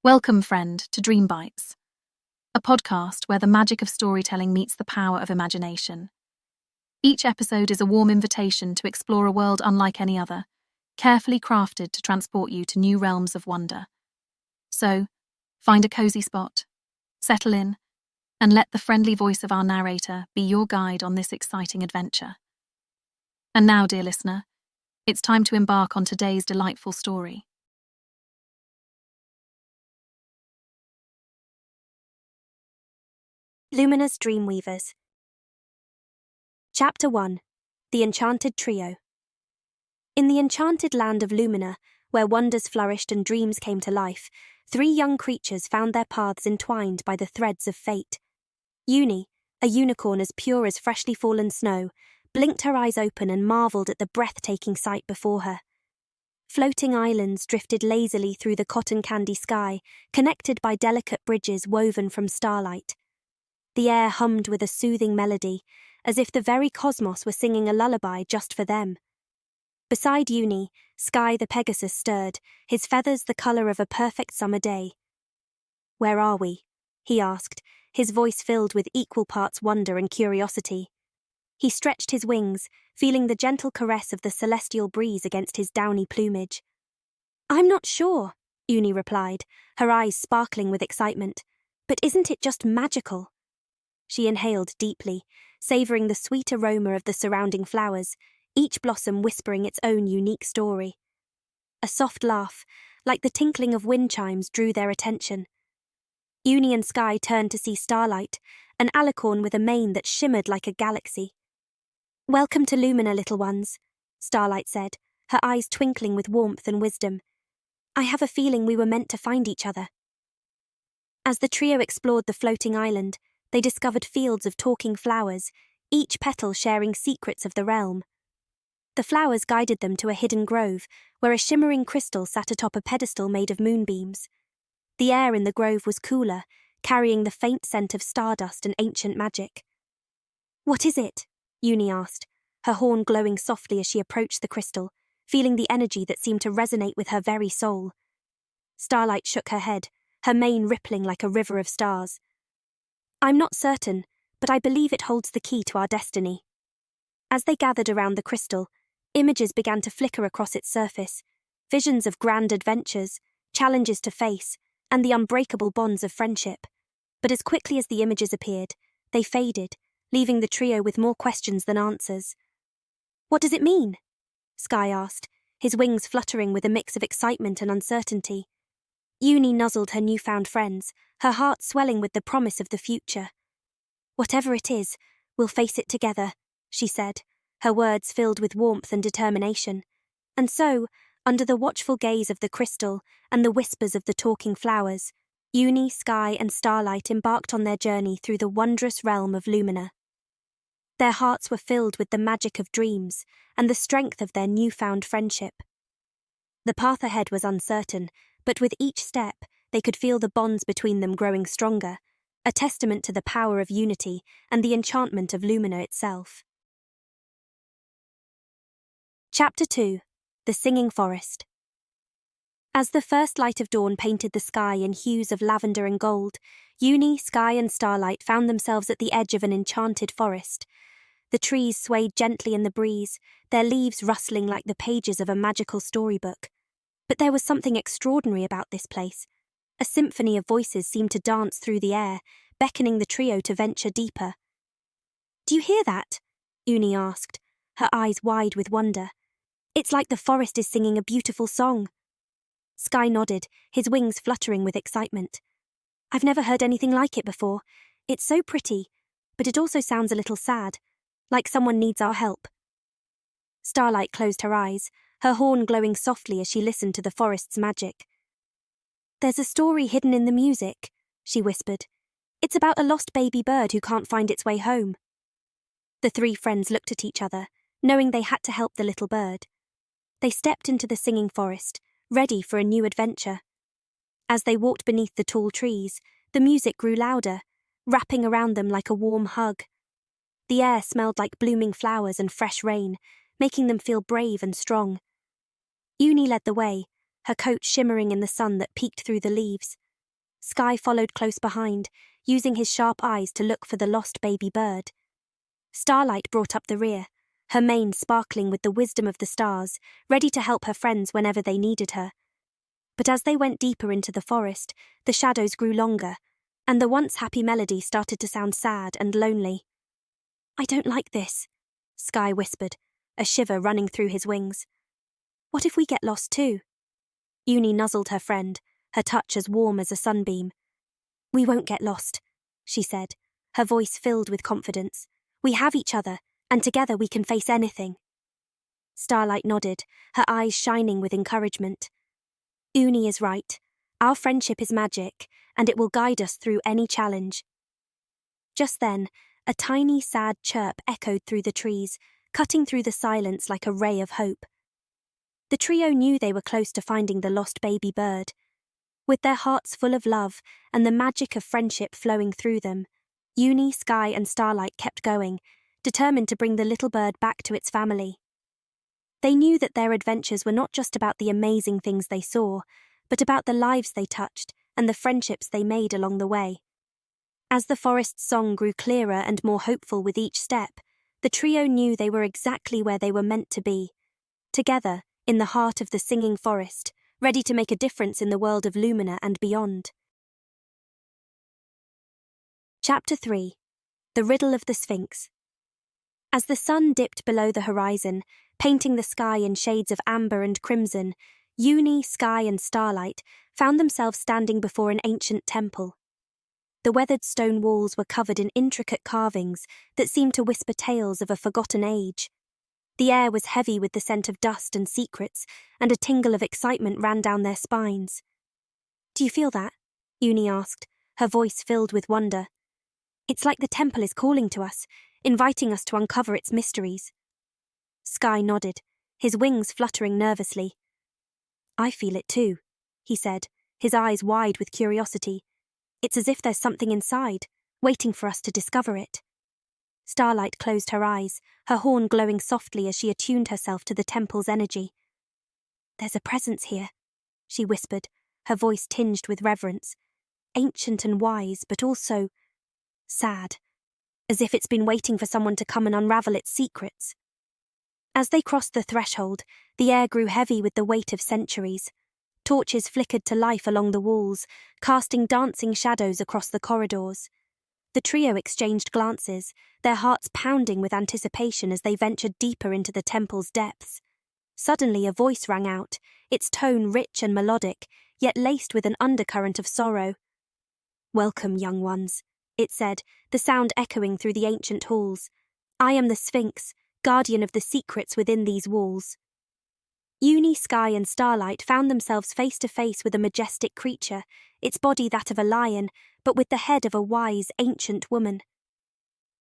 Welcome, friend, to Dream Bites, a podcast where the magic of storytelling meets the power of imagination. Each episode is a warm invitation to explore a world unlike any other, carefully crafted to transport you to new realms of wonder. So, find a cozy spot, settle in, and let the friendly voice of our narrator be your guide on this exciting adventure. And now, dear listener, it's time to embark on today's delightful story. Lumina's Dreamweavers. Chapter 1. The Enchanted Trio. In the enchanted land of Lumina, where wonders flourished and dreams came to life, 3 young creatures found their paths entwined by the threads of fate. Uni, a unicorn as pure as freshly fallen snow, blinked her eyes open and marvelled at the breathtaking sight before her. Floating islands drifted lazily through the cotton candy sky, connected by delicate bridges woven from starlight. The air hummed with a soothing melody, as if the very cosmos were singing a lullaby just for them. Beside Uni, Sky the pegasus stirred, his feathers the colour of a perfect summer day. "Where are we?" he asked, his voice filled with equal parts wonder and curiosity. He stretched his wings, feeling the gentle caress of the celestial breeze against his downy plumage. "I'm not sure," Uni replied, her eyes sparkling with excitement. "But isn't it just magical?" She inhaled deeply, savouring the sweet aroma of the surrounding flowers, each blossom whispering its own unique story. A soft laugh, like the tinkling of wind chimes, drew their attention. Uni and Sky turned to see Starlight, an alicorn with a mane that shimmered like a galaxy. "Welcome to Lumina, little ones," Starlight said, her eyes twinkling with warmth and wisdom. "I have a feeling we were meant to find each other." As the trio explored the floating island, they discovered fields of talking flowers, each petal sharing secrets of the realm. The flowers guided them to a hidden grove, where a shimmering crystal sat atop a pedestal made of moonbeams. The air in the grove was cooler, carrying the faint scent of stardust and ancient magic. "What is it?" Uni asked, her horn glowing softly as she approached the crystal, feeling the energy that seemed to resonate with her very soul. Starlight shook her head, her mane rippling like a river of stars. "I'm not certain, but I believe it holds the key to our destiny." As they gathered around the crystal, images began to flicker across its surface, visions of grand adventures, challenges to face, and the unbreakable bonds of friendship. But as quickly as the images appeared, they faded, leaving the trio with more questions than answers. "What does it mean?" Sky asked, his wings fluttering with a mix of excitement and uncertainty. Uni nuzzled her newfound friends, her heart swelling with the promise of the future. "Whatever it is, we'll face it together," she said, her words filled with warmth and determination. And so, under the watchful gaze of the crystal and the whispers of the talking flowers, Uni, Sky, and Starlight embarked on their journey through the wondrous realm of Lumina. Their hearts were filled with the magic of dreams and the strength of their newfound friendship. The path ahead was uncertain, but with each step, they could feel the bonds between them growing stronger, a testament to the power of unity and the enchantment of Lumina itself. Chapter 2. The Singing Forest. As the first light of dawn painted the sky in hues of lavender and gold, Uni, Sky, and Starlight found themselves at the edge of an enchanted forest. The trees swayed gently in the breeze, their leaves rustling like the pages of a magical storybook. But there was something extraordinary about this place. A symphony of voices seemed to dance through the air, beckoning the trio to venture deeper. "Do you hear that?" Uni asked, her eyes wide with wonder. "It's like the forest is singing a beautiful song." Sky nodded, his wings fluttering with excitement. "I've never heard anything like it before. It's so pretty, but it also sounds a little sad, like someone needs our help." Starlight closed her eyes, her horn glowing softly as she listened to the forest's magic. "There's a story hidden in the music," she whispered. "It's about a lost baby bird who can't find its way home." The 3 friends looked at each other, knowing they had to help the little bird. They stepped into the singing forest, ready for a new adventure. As they walked beneath the tall trees, the music grew louder, wrapping around them like a warm hug. The air smelled like blooming flowers and fresh rain, making them feel brave and strong. Uni led the way, her coat shimmering in the sun that peeked through the leaves. Sky followed close behind, using his sharp eyes to look for the lost baby bird. Starlight brought up the rear, her mane sparkling with the wisdom of the stars, ready to help her friends whenever they needed her. But as they went deeper into the forest, the shadows grew longer, and the once happy melody started to sound sad and lonely. "I don't like this," Sky whispered, a shiver running through his wings. "What if we get lost too?" Uni nuzzled her friend, her touch as warm as a sunbeam. "We won't get lost," she said, her voice filled with confidence. "We have each other, and together we can face anything." Starlight nodded, her eyes shining with encouragement. "Uni is right. Our friendship is magic, and it will guide us through any challenge." Just then, a tiny, sad chirp echoed through the trees, cutting through the silence like a ray of hope. The trio knew they were close to finding the lost baby bird. With their hearts full of love and the magic of friendship flowing through them, Uni, Sky, and Starlight kept going, determined to bring the little bird back to its family. They knew that their adventures were not just about the amazing things they saw, but about the lives they touched and the friendships they made along the way. As the forest's song grew clearer and more hopeful with each step, the trio knew they were exactly where they were meant to be, together in the heart of the singing forest, ready to make a difference in the world of Lumina and beyond. Chapter 3. The Riddle of the Sphinx. As the sun dipped below the horizon, painting the sky in shades of amber and crimson, Uni, Sky, and Starlight found themselves standing before an ancient temple. The weathered stone walls were covered in intricate carvings that seemed to whisper tales of a forgotten age. The air was heavy with the scent of dust and secrets, and a tingle of excitement ran down their spines. "Do you feel that?" Uni asked, her voice filled with wonder. "It's like the temple is calling to us, inviting us to uncover its mysteries." Sky nodded, his wings fluttering nervously. "I feel it too," he said, his eyes wide with curiosity. "It's as if there's something inside, waiting for us to discover it." Starlight closed her eyes, her horn glowing softly as she attuned herself to the temple's energy. "There's a presence here," she whispered, her voice tinged with reverence. "Ancient and wise, but also sad, as if it's been waiting for someone to come and unravel its secrets." As they crossed the threshold, the air grew heavy with the weight of centuries. Torches flickered to life along the walls, casting dancing shadows across the corridors. The trio exchanged glances, their hearts pounding with anticipation as they ventured deeper into the temple's depths. Suddenly a voice rang out, its tone rich and melodic, yet laced with an undercurrent of sorrow. "Welcome, young ones," it said, the sound echoing through the ancient halls. "I am the Sphinx, guardian of the secrets within these walls." Uni, Sky, and Starlight found themselves face to face with a majestic creature, its body that of a lion, but with the head of a wise, ancient woman.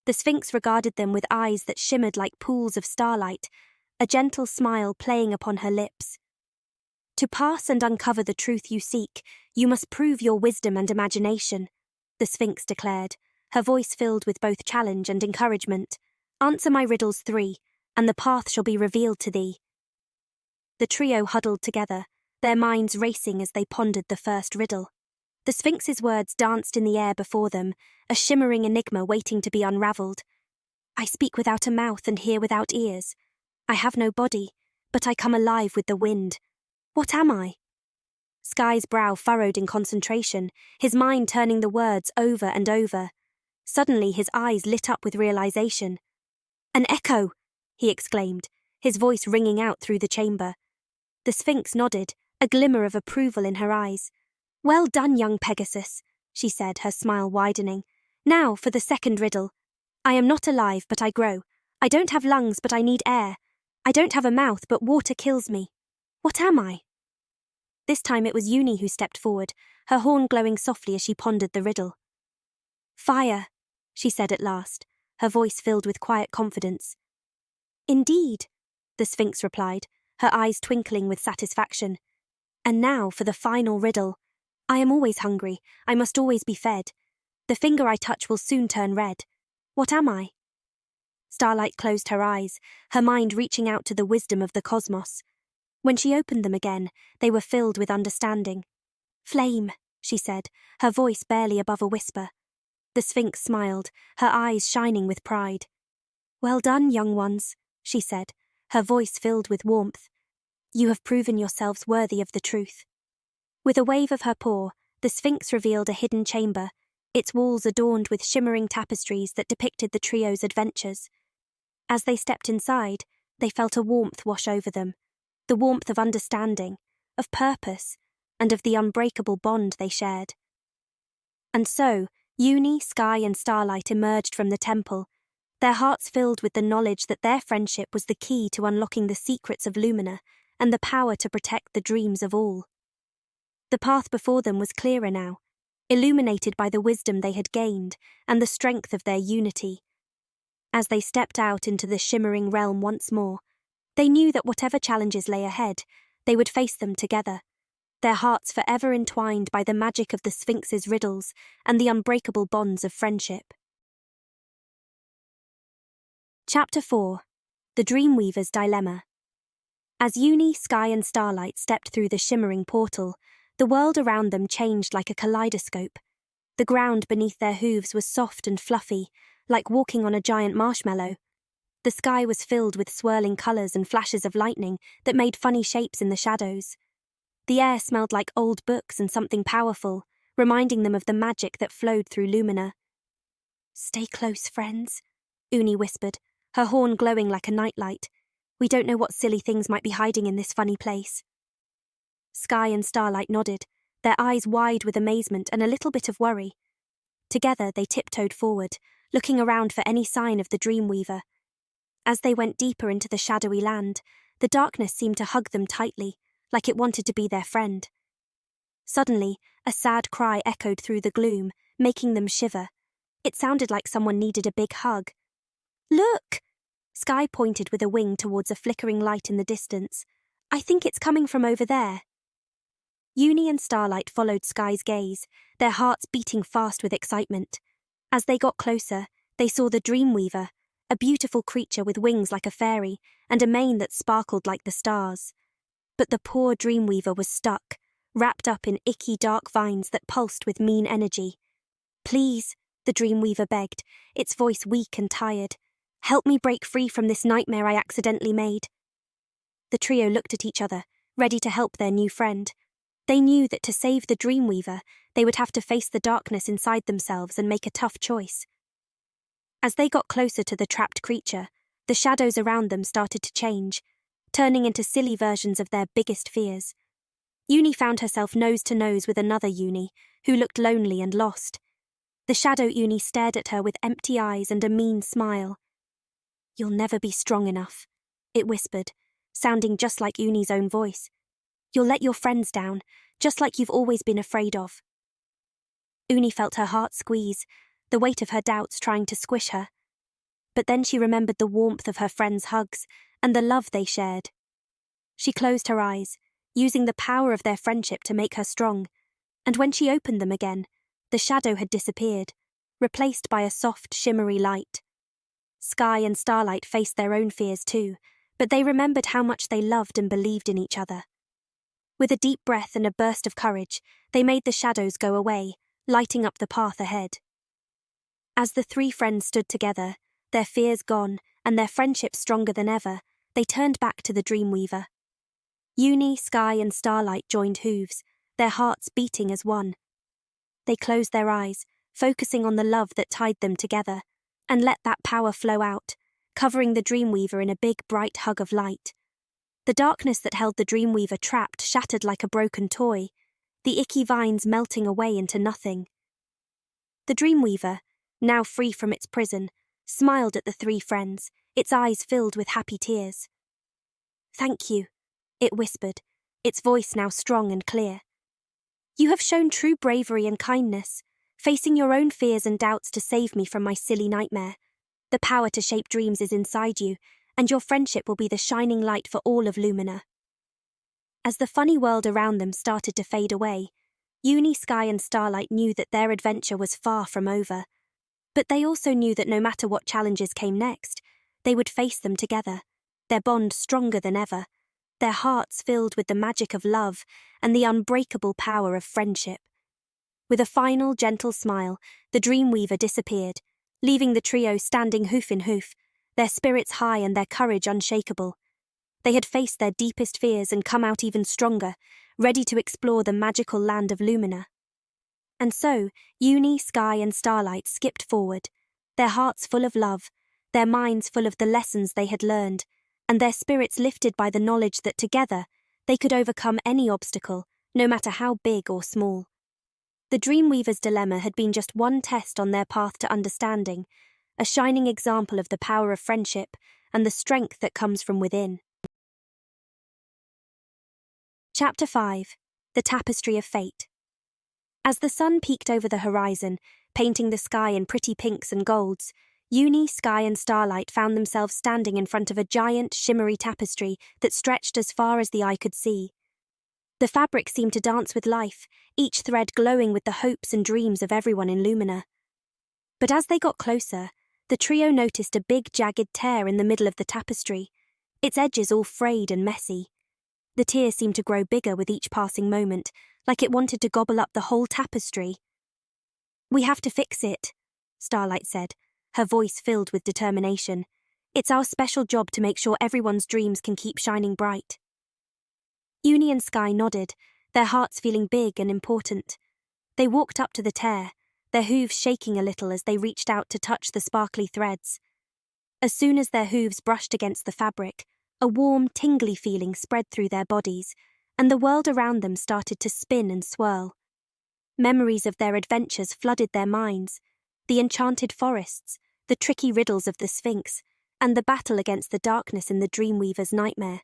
The Sphinx regarded them with eyes that shimmered like pools of starlight, a gentle smile playing upon her lips. "To pass and uncover the truth you seek, you must prove your wisdom and imagination," the Sphinx declared, her voice filled with both challenge and encouragement. "Answer my riddles 3, and the path shall be revealed to thee." The trio huddled together, their minds racing as they pondered the first riddle. The Sphinx's words danced in the air before them, a shimmering enigma waiting to be unraveled. "I speak without a mouth and hear without ears. I have no body, but I come alive with the wind. What am I?" Sky's brow furrowed in concentration, his mind turning the words over and over. Suddenly his eyes lit up with realization. "An echo!" he exclaimed, his voice ringing out through the chamber. The Sphinx nodded, a glimmer of approval in her eyes. "Well done, young Pegasus," she said, her smile widening. "Now for the second riddle. I am not alive, but I grow. I don't have lungs, but I need air. I don't have a mouth, but water kills me. What am I?" This time it was Uni who stepped forward, her horn glowing softly as she pondered the riddle. "Fire," she said at last, her voice filled with quiet confidence. "Indeed," the Sphinx replied, her eyes twinkling with satisfaction. "And now for the final riddle. I am always hungry, I must always be fed. The finger I touch will soon turn red. What am I?" Starlight closed her eyes, her mind reaching out to the wisdom of the cosmos. When she opened them again, they were filled with understanding. "Flame," she said, her voice barely above a whisper. The Sphinx smiled, her eyes shining with pride. "Well done, young ones," she said, her voice filled with warmth. "You have proven yourselves worthy of the truth." With a wave of her paw, the Sphinx revealed a hidden chamber, its walls adorned with shimmering tapestries that depicted the trio's adventures. As they stepped inside, they felt a warmth wash over them, the warmth of understanding, of purpose, and of the unbreakable bond they shared. And so, Uni, Sky, and Starlight emerged from the temple, their hearts filled with the knowledge that their friendship was the key to unlocking the secrets of Lumina and the power to protect the dreams of all. The path before them was clearer now, illuminated by the wisdom they had gained and the strength of their unity. As they stepped out into the shimmering realm once more, they knew that whatever challenges lay ahead, they would face them together, their hearts forever entwined by the magic of the Sphinx's riddles and the unbreakable bonds of friendship. Chapter 4: The Dreamweavers' Dilemma. As Uni, Sky, and Starlight stepped through the shimmering portal, the world around them changed like a kaleidoscope. The ground beneath their hooves was soft and fluffy, like walking on a giant marshmallow. The sky was filled with swirling colours and flashes of lightning that made funny shapes in the shadows. The air smelled like old books and something powerful, reminding them of the magic that flowed through Lumina. "Stay close, friends," Uni whispered, her horn glowing like a nightlight. "We don't know what silly things might be hiding in this funny place." Sky and Starlight nodded, their eyes wide with amazement and a little bit of worry. Together they tiptoed forward, looking around for any sign of the Dreamweaver. As they went deeper into the shadowy land, the darkness seemed to hug them tightly, like it wanted to be their friend. Suddenly, a sad cry echoed through the gloom, making them shiver. It sounded like someone needed a big hug. "Look!" Sky pointed with a wing towards a flickering light in the distance. "I think it's coming from over there." Uni and Starlight followed Sky's gaze, their hearts beating fast with excitement. As they got closer, they saw the Dreamweaver, a beautiful creature with wings like a fairy and a mane that sparkled like the stars. But the poor Dreamweaver was stuck, wrapped up in icky dark vines that pulsed with mean energy. "Please," the Dreamweaver begged, its voice weak and tired, "help me break free from this nightmare I accidentally made." The trio looked at each other, ready to help their new friend. They knew that to save the Dreamweaver, they would have to face the darkness inside themselves and make a tough choice. As they got closer to the trapped creature, the shadows around them started to change, turning into silly versions of their biggest fears. Uni found herself nose to nose with another Uni, who looked lonely and lost. The shadow Uni stared at her with empty eyes and a mean smile. "You'll never be strong enough," it whispered, sounding just like Uni's own voice. "You'll let your friends down, just like you've always been afraid of." Uni felt her heart squeeze, the weight of her doubts trying to squish her. But then she remembered the warmth of her friends' hugs and the love they shared. She closed her eyes, using the power of their friendship to make her strong, and when she opened them again, the shadow had disappeared, replaced by a soft, shimmery light. Sky and Starlight faced their own fears too, but they remembered how much they loved and believed in each other. With a deep breath and a burst of courage, they made the shadows go away, lighting up the path ahead. As the three friends stood together, their fears gone and their friendship stronger than ever, they turned back to the Dreamweaver. Uni, Sky, and Starlight joined hooves, their hearts beating as one. They closed their eyes, focusing on the love that tied them together, and let that power flow out, covering the Dreamweaver in a big, bright hug of light. The darkness that held the Dreamweaver trapped shattered like a broken toy, the icky vines melting away into nothing. The Dreamweaver, now free from its prison, smiled at the three friends, its eyes filled with happy tears. "Thank you," it whispered, its voice now strong and clear. "You have shown true bravery and kindness, facing your own fears and doubts to save me from my silly nightmare. The power to shape dreams is inside you, and your friendship will be the shining light for all of Lumina." As the funny world around them started to fade away, Uni, Sky, and Starlight knew that their adventure was far from over. But they also knew that no matter what challenges came next, they would face them together, their bond stronger than ever, their hearts filled with the magic of love and the unbreakable power of friendship. With a final, gentle smile, the Dreamweaver disappeared, leaving the trio standing hoof in hoof, their spirits high and their courage unshakable. They had faced their deepest fears and come out even stronger, ready to explore the magical land of Lumina. And so, Uni, Sky and Starlight skipped forward, their hearts full of love, their minds full of the lessons they had learned, and their spirits lifted by the knowledge that together they could overcome any obstacle, no matter how big or small. The Dreamweavers' dilemma had been just one test on their path to understanding, a shining example of the power of friendship and the strength that comes from within. Chapter 5. The Tapestry of Fate. As the sun peeked over the horizon, painting the sky in pretty pinks and golds, Uni, Sky and Starlight found themselves standing in front of a giant, shimmery tapestry that stretched as far as the eye could see. The fabric seemed to dance with life, each thread glowing with the hopes and dreams of everyone in Lumina. But as they got closer, the trio noticed a big, jagged tear in the middle of the tapestry, its edges all frayed and messy. The tear seemed to grow bigger with each passing moment, like it wanted to gobble up the whole tapestry. "We have to fix it," Starlight said, her voice filled with determination. "It's our special job to make sure everyone's dreams can keep shining bright." Uni and Sky nodded, their hearts feeling big and important. They walked up to the tear, their hooves shaking a little as they reached out to touch the sparkly threads. As soon as their hooves brushed against the fabric, a warm, tingly feeling spread through their bodies, and the world around them started to spin and swirl. Memories of their adventures flooded their minds, the enchanted forests, the tricky riddles of the Sphinx, and the battle against the darkness in the Dreamweaver's nightmare.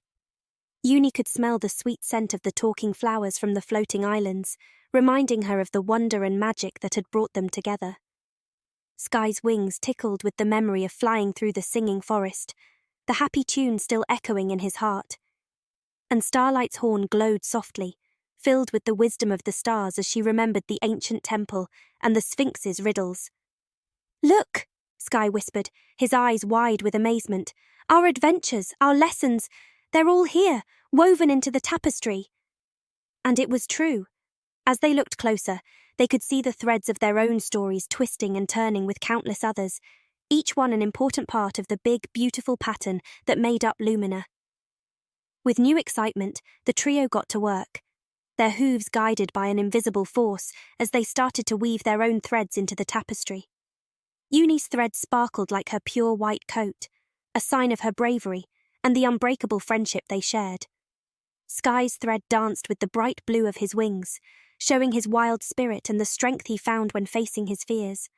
Uni could smell the sweet scent of the talking flowers from the floating islands, reminding her of the wonder and magic that had brought them together. Sky's wings tickled with the memory of flying through the singing forest, the happy tune still echoing in his heart. And Starlight's horn glowed softly, filled with the wisdom of the stars as she remembered the ancient temple and the Sphinx's riddles. "Look," Sky whispered, his eyes wide with amazement. "Our adventures, our lessons, they're all here, woven into the tapestry." And it was true. As they looked closer, they could see the threads of their own stories twisting and turning with countless others, each one an important part of the big, beautiful pattern that made up Lumina. With new excitement, the trio got to work, their hooves guided by an invisible force as they started to weave their own threads into the tapestry. Uni's thread sparkled like her pure white coat, a sign of her bravery and the unbreakable friendship they shared. Sky's thread danced with the bright blue of his wings, showing his wild spirit and the strength he found when facing his fears.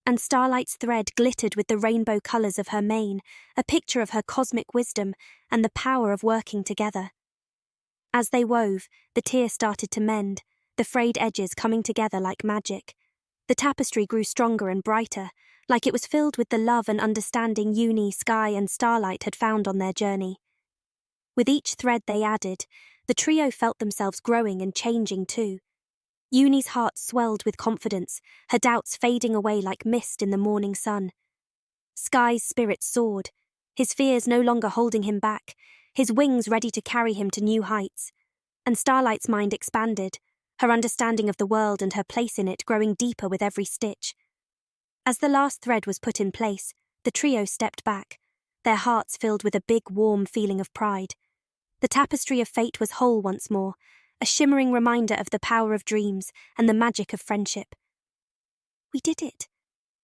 And Starlight's thread glittered with the rainbow colours of her mane, a picture of her cosmic wisdom and the power of working together. As they wove, the tear started to mend, the frayed edges coming together like magic. The tapestry grew stronger and brighter, like it was filled with the love and understanding Uni, Sky and Starlight had found on their journey. With each thread they added, the trio felt themselves growing and changing too. Uni's heart swelled with confidence, her doubts fading away like mist in the morning sun. Sky's spirit soared, his fears no longer holding him back, his wings ready to carry him to new heights. And Starlight's mind expanded, her understanding of the world and her place in it growing deeper with every stitch. As the last thread was put in place, the trio stepped back, their hearts filled with a big, warm feeling of pride. The tapestry of fate was whole once more, a shimmering reminder of the power of dreams and the magic of friendship. "We did it,"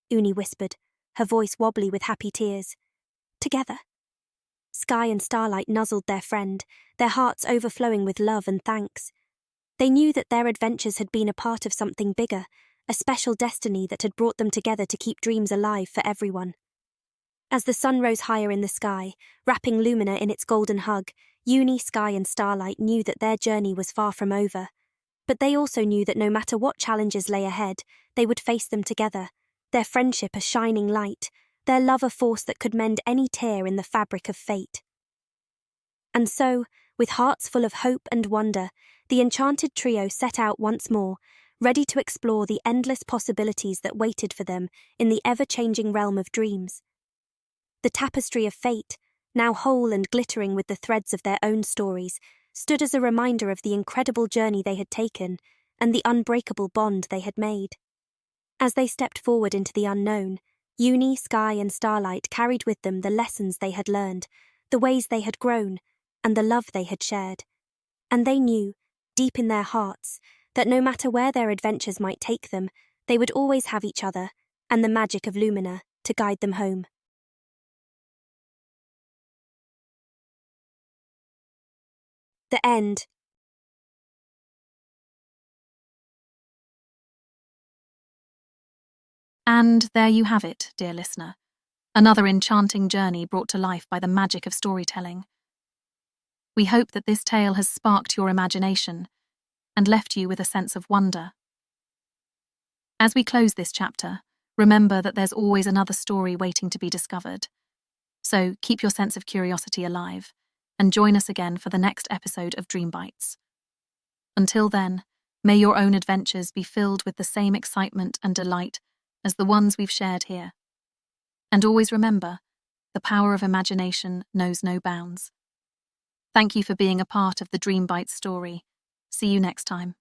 Uni whispered, her voice wobbly with happy tears. "Together." Sky and Starlight nuzzled their friend, their hearts overflowing with love and thanks. They knew that their adventures had been a part of something bigger, a special destiny that had brought them together to keep dreams alive for everyone. As the sun rose higher in the sky, wrapping Lumina in its golden hug, Uni, Sky and Starlight knew that their journey was far from over. But they also knew that no matter what challenges lay ahead, they would face them together, their friendship a shining light, their love a force that could mend any tear in the fabric of fate. And so, with hearts full of hope and wonder, the enchanted trio set out once more, ready to explore the endless possibilities that waited for them in the ever-changing realm of dreams. The tapestry of fate, now whole and glittering with the threads of their own stories, stood as a reminder of the incredible journey they had taken and the unbreakable bond they had made. As they stepped forward into the unknown, Uni, Sky, and Starlight carried with them the lessons they had learned, the ways they had grown, and the love they had shared. And they knew, deep in their hearts, that no matter where their adventures might take them, they would always have each other and the magic of Lumina to guide them home. The end. And there you have it, dear listener. Another enchanting journey brought to life by the magic of storytelling. We hope that this tale has sparked your imagination and left you with a sense of wonder. As we close this chapter, remember that there's always another story waiting to be discovered. So keep your sense of curiosity alive and join us again for the next episode of Dream Bites. Until then, may your own adventures be filled with the same excitement and delight as the ones we've shared here. And always remember, the power of imagination knows no bounds. Thank you for being a part of the Dream Bites story. See you next time.